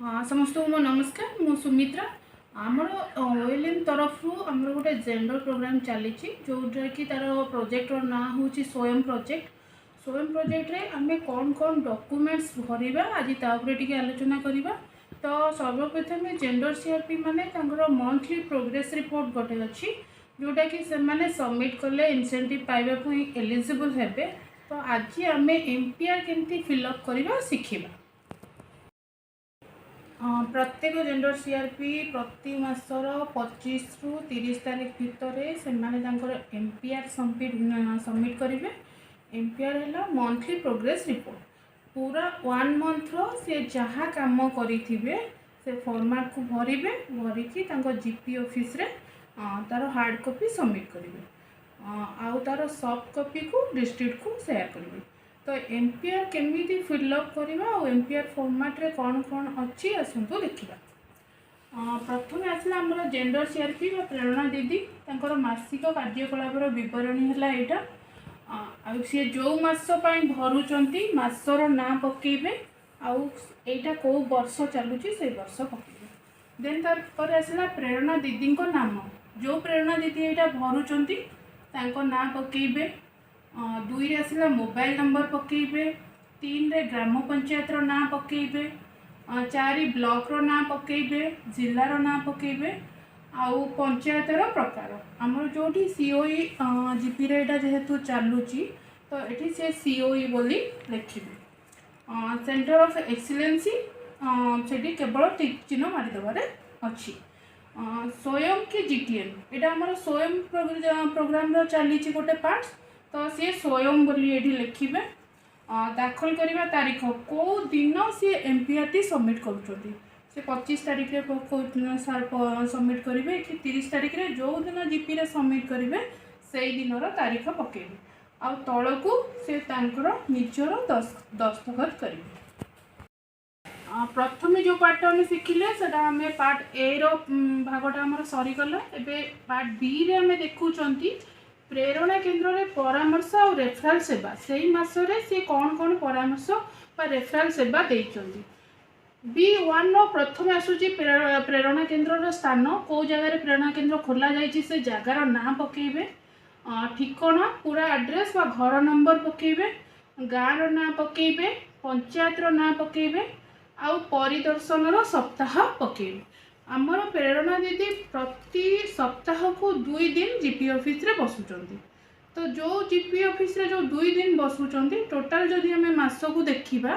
हाँ समस्त को मो नमस्कार मो सुमित्रा आमर ओएलएम तरफ आमर गोटे जेंडर प्रोग्राम चली जोटा कि तार प्रोजेक्ट ना हूँ स्वयं प्रोजेक्ट रे आम कौन कौन डॉक्यूमेंट्स भरवा आज टी आलोचना करवा। तो सर्वप्रथम जेंडर सीआरपी माने मंथली प्रोग्रेस रिपोर्ट गोटे अच्छी जोटा कि सबमिट कले इनसेंटिव पाइबा एलिजिबल हेबे। तो आज आम एमपीआर केमती फिलअप करवा शिखा। प्रत्येक जेंडर सीआरपी प्रति मासर 25 रु 30 तारीख भितर से एमपीआर सबमिट करेंगे। एमपीआर है मंथली प्रोग्रेस रिपोर्ट पूरा 1 मंथ से जहाँ काम करेंगे से फॉर्मेट को भरवे भरिकी जीपी ऑफिस रे तार हार्ड कॉपी सबमिट करेंगे आउ तार सॉफ्ट कॉपी को डिस्ट्रिक्ट को शेयर करेंगे। तो एमपीआर केमी फिलअप करवा और एमपीआर फॉर्मेट रे कौन कौन अच्छी आसतु देखा। प्रथम आसला आमर जेंडर सीआरपी प्रेरणा दीदी तांकर मासिक कार्यकलापर विवरणी है यहाँ सी जो मास भरुचंती मासर ना पकेबे आईटा कौ वर्ष चलुची से वर्ष पकेबे। देन तार आसला प्रेरणा दीदी नाम जो प्रेरणा दीदी यहाँ भरुचंती तांको ना पकेबे। 2 रे आसला मोबाइल नंबर पकेबे। 3 रे ग्राम पंचायत ना पकेबे। 4 ब्लॉक रो ना पकेबे जिलार ना पकेबे आउ पंचायतर प्रकार आमर जोटी सीओई जीपी रे जेहेतु चलुची तो ये से सीओई बोली लिखिबे। सेंटर ऑफ एक्सीलेंसी से केवल टिक चिन्ह मारिदेवार अच्छी। स्वयं कि जीटीएम यहाँ आमर स्वयं प्रोग्राम चली गोटे पार्ट तो सी स्वयं बोली ये लिखिबे। दाखल करने तारीख कौ दिन सी एमपीआर टी सबमिट कर 25 तारीख सबमिट करेंगे कि 30 तारीख रे जो दिन जीपी रे सबमिट करेंगे से दिन तारीख पकेबे आ तल को से निजर दस्तखत करेंगे। प्रथम जो पार्ट आम शिखिले से आम पार्ट ए रो भागटा आमर सरीगला। एबे पार्ट बी रे आम देखुंती प्रेरणा केन्द्र रे परामर्श और रेफराल सेवा से ही मासरे सी कौन कौन परामर्श रेफराल सेवा देइचंती। B1 प्रथम आसूची प्रेरणा केन्द्र स्थान कौ जगार प्रेरणा केन्द्र खोल जाइए से जगार ना पकेबे। ठिकाना पूरा एड्रेस व घर नंबर पकेबे। गाँव ना पकेबे पंचायत ना पकेबे आउ परिदर्शन सप्ताह पकेबे। आमर प्रेरणा दीदी प्रति सप्ताह को 2 दिन जीपी ऑफिस रे बसुचंती। तो जो जीपी ऑफिस रे जो 2 दिन बसुचंती टोटाल जदि आम मास को देखा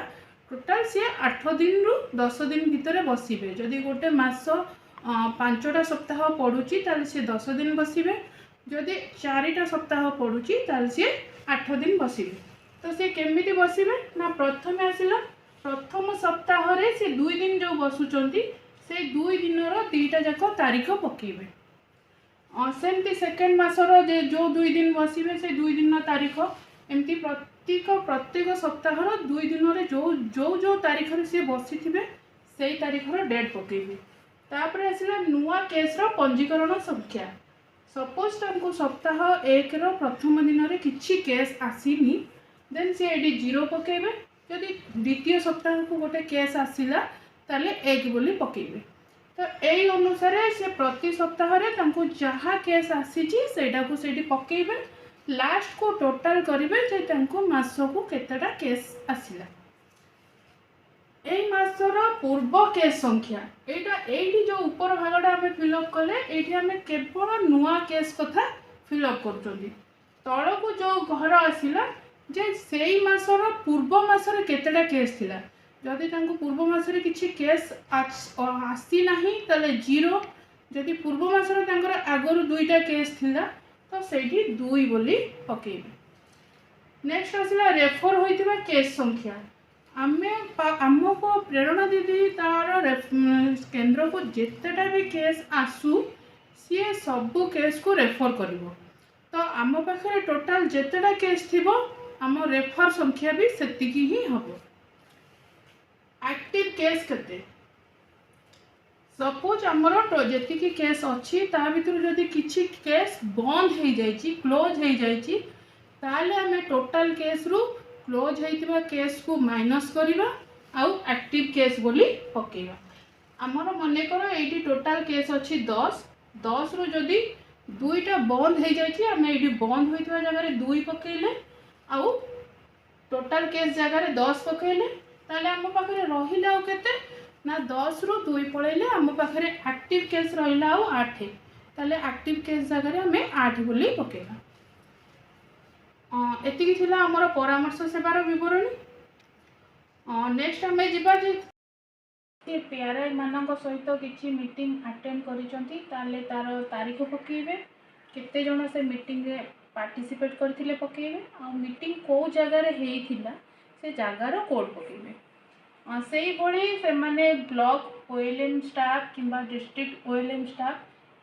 टोटाल सी 8 दिन रु 10 दिन भितर बसबे। जदि गोटे मास 5टा सप्ताह पड़ुची ताल सी 10 दिन बसबे। जदि 4टा सप्ताह पड़ुची ताल सी 8 दिन बसबे। तो सी केमिति बसबे ना प्रथम आसला प्रथम सप्ताह रे सी 2 दिन जो बसुचंती से 2 दिन 2टा जाक तारीख पकेबे। सेमती सेकेंड मासर जो 2 दिन बसबे से 2 दिन तारीख एमती प्रत्येक सप्ताह 2 दिन रे जो जो जो तारीख रे से बसी थे से तारीख डेट पकेबे। तापर आसला नुआ केस रो पंजीकरण संख्या। सपोज तुमको सप्ताह 1 रो प्रथम दिन रे किछि केस आसीनी देन से एडी 0 पकेबे। जदि द्वितीय सप्ताह को गोटे केस आसीला ताले 1 बोली पकेबे। तो यही अनुसार से प्रति सप्ताह रे तांको जहाँ केस आसीची सेटा को सेठी पकेबे। लास्ट को टोटाल करेंगे जे तांको मास को केतेटा केस आसिला। एई मासर पूर्व केस संख्या एठी जो ऊपर भागटा आम फिलअप कले एठी आम केवल नुआ केस कथा फिलअप करछोंती। तळ को जो घर आसिला जे सेई मासर पूर्व मासर केतेटा केस थिला। जदि तांको पूर्व मासरे किछि केस आसी नाही तले 0। जदि पूर्व मासरे तांकर आगरु 2टा केस थिला तो सेठी 2 बोली पकेबे। नेक्स्ट आसला रेफर होइतिबा केस संख्या। आमको प्रेरणा दीदी तार केन्द्र को जितेटा भी केस आसू सी सबू केस को रेफर करिवो। तो आम पाखे टोटाल जितेटा केस थिबो आम रेफर संख्या भी सेतिकी ही हबो। एक्टिव केस केते सपोज आमर जी केस अच्छी भर जदि किसी केस बंद हो जाइए क्लोज हो जाइए ताले आम टोटाल केस रु क्लोज होइतिबा केस को माइनस करवा आउ एक्टिव केस बोली पकेवा। आमर मनेकर ये टोटाल केस अच्छी 10 रु जदि 2टा बंद हो जाए आम ये बंद होता जगह 2 पकईले आउ टोटाल केस जगह 10 पकईले ताले आम पाखे रहा केते ना 10 रु 2 पलैले आम पाखे एक्टिव केस रहा आउ 8 ताले एक्टिव केस जगह आम 8 बोली पकेला। एतिकी थिला आमर परामर्श सेवार विवरणी। नेक्स्ट आम जीवा जे पीआरआई मान सहित किसी मीटिंग अटेंड करिसेंती ताले तार तारीख पकेबे केते जण से मीटिंग रे पार्टिसिपेट करथिले पकेबे आ मीटिंग को जगह रे हेइथिला से जगार कोड पकेबे। से भली से माने ब्लॉक ओएलएम स्टाफ किंबा डिस्ट्रिक्ट ओएलएम स्टाफ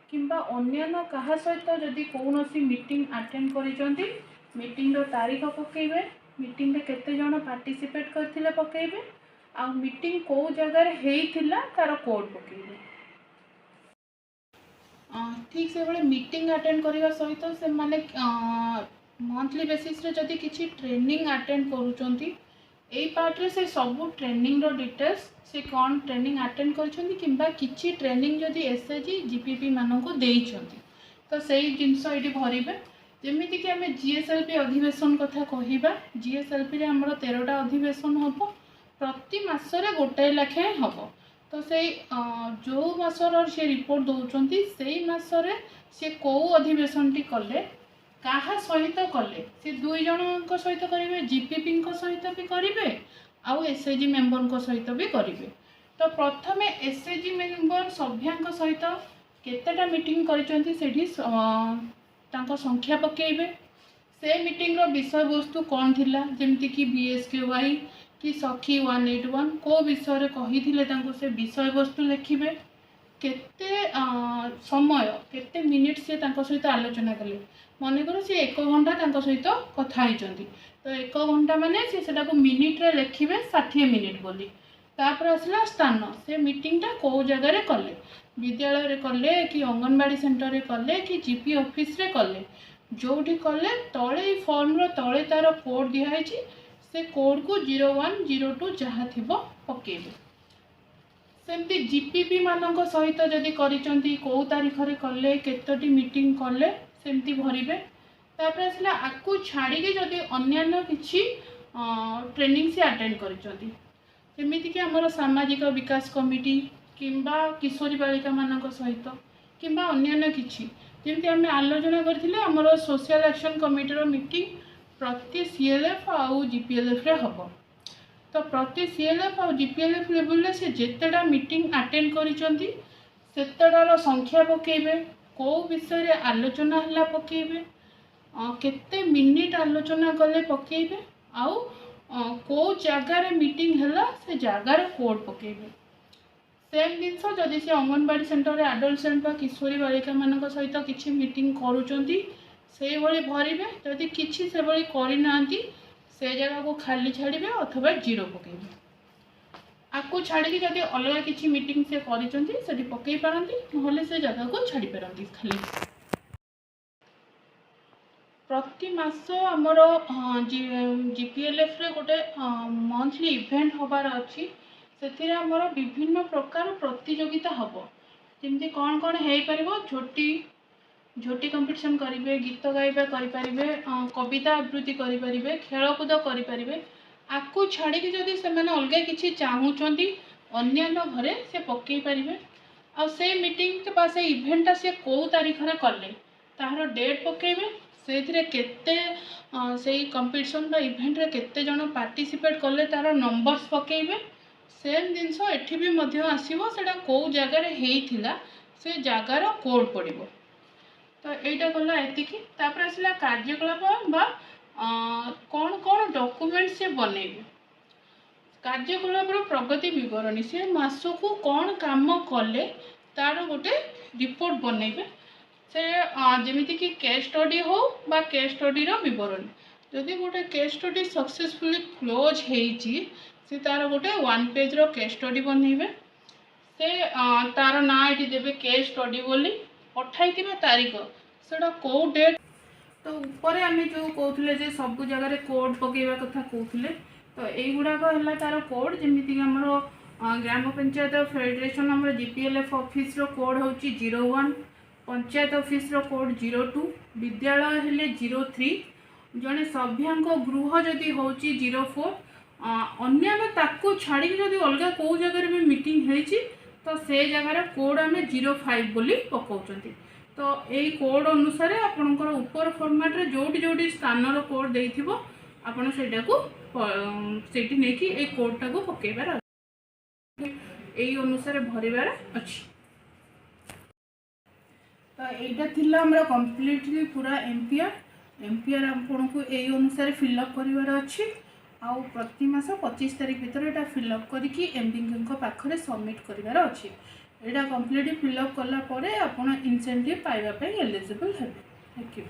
किंबा अन्य कहा सहित जदि कौनसी मीटिंग अटेंड करिसेंती मीटिंग रो तारीख पकेबे मीटिंग रे केते जण पार्टिसिपेट करथिले पकेबे आ मीटिंग को जगह हेइथिला तार कोड पकेबे। ठीक से बड़े मीटिंग अटेंड करने सहित से माने मंथली बेसिस रे जदि किसी ट्रेनिंग अटेंड करूचंती एई पार्ट रे से सब ट्रेनिंग रो डिटेल्स से कौन ट्रेनिंग अटेंड करछंती किंबा किछि ट्रेनिंग जदि एसएजी जीपीपी मानन को देइछंती तो सेही जिंस एटी भरिबे जेमिति कि आमे जीएसएलपी अधिवेशन कथा कहिबा जीएसएलपी रे हमर 13टा अधिवेशन हबो प्रति मासरे गोटाए लाखे हम तो से जो मासर से रिपोर्ट दौरान से मासरे से कौ अधिवेशन टी कले कहा सहित कले से 2 जन सहित करेंगे जीपीपी सहित भी करेंगे आउ एसएजी मेंबर सहित भी करेंगे। तो प्रथमे एसएजी मेंबर सभ्या सहित केतेटा मीटिंग करिसेंती संख्या पकेबे से मीटिंग रो विषय वस्तु कौन थिला जेमति कि बीएसकेवाई कि सखी 181 को विषय कही से विषय वस्तु लिखिबे केते समय केते मिनिट से सहित आलोचना कले मनकर सी 1 घंटा सहित कथा होइचंती तो 1 घंटा माने से मिनिट रे लिखिबे 60 मिनिट बोली तापर आसला स्थान से मीटिंगटा को जगह रे कले विद्यालय रे कले कि अंगनवाड़ी सेंटर रे कले कि जीपी ऑफिस रे कले जोठी कले तले फॉर्म रो तले तार कोड दिया है से कोड को 0102 जहाँ थी पकेबे सेमती जीपीपी मानक सहित जदि करिचंती को तारीख रे कले केतोटी मीटिंग कले सेमती भरिबे तापर आसला आकु छाड़ी के जदि अन्य किछि ट्रेनिंग से अटेंड करिचंती जेमिति कि हमर सामाजिक विकास कमिटी किंबा किशोरी बालिका मानक सहित किंबा अन्य किछि जेमिति हमें आलोचना करथिले हमर सोशल एक्शन कमिटी रो मीटिंग प्रति सीएलएफ आउ जीपीएलएफ रे हबो तो प्रति सीएलएफ आउ जीपीएलएफ लेवल रे से जेतेटा मीटिंग अटेंड करिसंती सेतेटार संख्या पकेबे को विषय रे आलोचना हला पकेबे केते मिनिट आलोचना कले पकेबे आउ को जगह रे मीटिंग हला से जगह रे कोड पकेबे सेम जिनस जदि से अंगनवाड़ी सेंटर रे एडोलसेंट बा किशोरी बालिका मानक सहित किछि मीटिंग करूचंती से भली भरिबे जदि किछि से भली करि नांती से जगह को खाली छाड़िबे अथवा 0 पकेबे आकु छाड़ी जदि अलग किछि मीटिंग से करिचंती सेठी पकेई पारंती नहले से जगह को छाड़ी पारंती खाली प्रति मास हमर जीपीएलएफ रे गोटे मंथली इवेंट होबार अछि सेथिरे हमर विभिन्न प्रकार प्रतियोगिता हबो जेमति कोन कोन हेई परिबो झोटी कंपटीशन करेंगे गीत गाइबा करें कविता आवृत्ति करें खेलकूद करें आपको छाड़ी जदि से अलग किसी चाहूँगी अन्य घरे से पकई पारे आ से मीटिंग बा से इवेंटा से कौ तारीख रे कले तार डेट पकेबे से केते से कंपटीशन बा इवेंट रे केते जण पार्टिसिपेट कले तार नंबर्स पकेबे सेम जिनस एठी भी मध्य आसीबो सेटा कौ जगह रे हेइथिला से जगार कोड पड़िबो तो यहीटा गला एतिकी तापर आसला कार्यकलाप बा कौन कौन डॉक्यूमेंट से बनइबे कार्यकलाप प्रगति विवरणी से मासकू कौन काम कले तार गोटे रिपोर्ट बनइबे से जेमिति कि केस स्टडी हो बा केस स्टडी रो विवरणी जदि गोटे केस स्टडी सक्सेसफुली क्लोज हेइची से तार गोटे 1 पेज रो केस स्टडी बनइबे से तार ना एटी देबे केस स्टडी बोली पठाई तारीख सेटा कौ डेट तो ऊपर आम जो कहते जे सब जगह कोड पकेवा कथा कहते तो युवाक है तार कोड जमीक आमर ग्राम पंचायत फेडरेशन नंबर जीपीएलएफ ऑफिस रो कोड होची 01, पंचायत ऑफिस रो कोड 02, विद्यालय हेले 03, जड़े सभ्यांक गृह जदि होची 04, अन्य ताकू छाड़ी जदि अलग कौ जगह भी मीटिंग होईची तो से जगार कोड आम 05 बोली पकाउछंती। तो यही कोड अनुसार आपणकर ऊपर फॉर्मेट रे जोटी जोटी स्थान रो कोड देइथिबो आपण सेटा को सेठी नेकी ए कोडटा को पकेबार यही अनुसार भरबार अच्छी। तो यहाँ थिला हमरा कंप्लीटली पूरा एमपीआर आपन को यही अनुसार फिलअप करार अच्छी। आउ प्रति मास 25 तारीख भीतर यहाँ फिलअप करके एमडी पाखे सबमिट करार अच्छी। यहाँ कंप्लीटली फिलअप कला आपड़ इनसेंटिव पाइबा एलिजिबल हेबे। Thank you.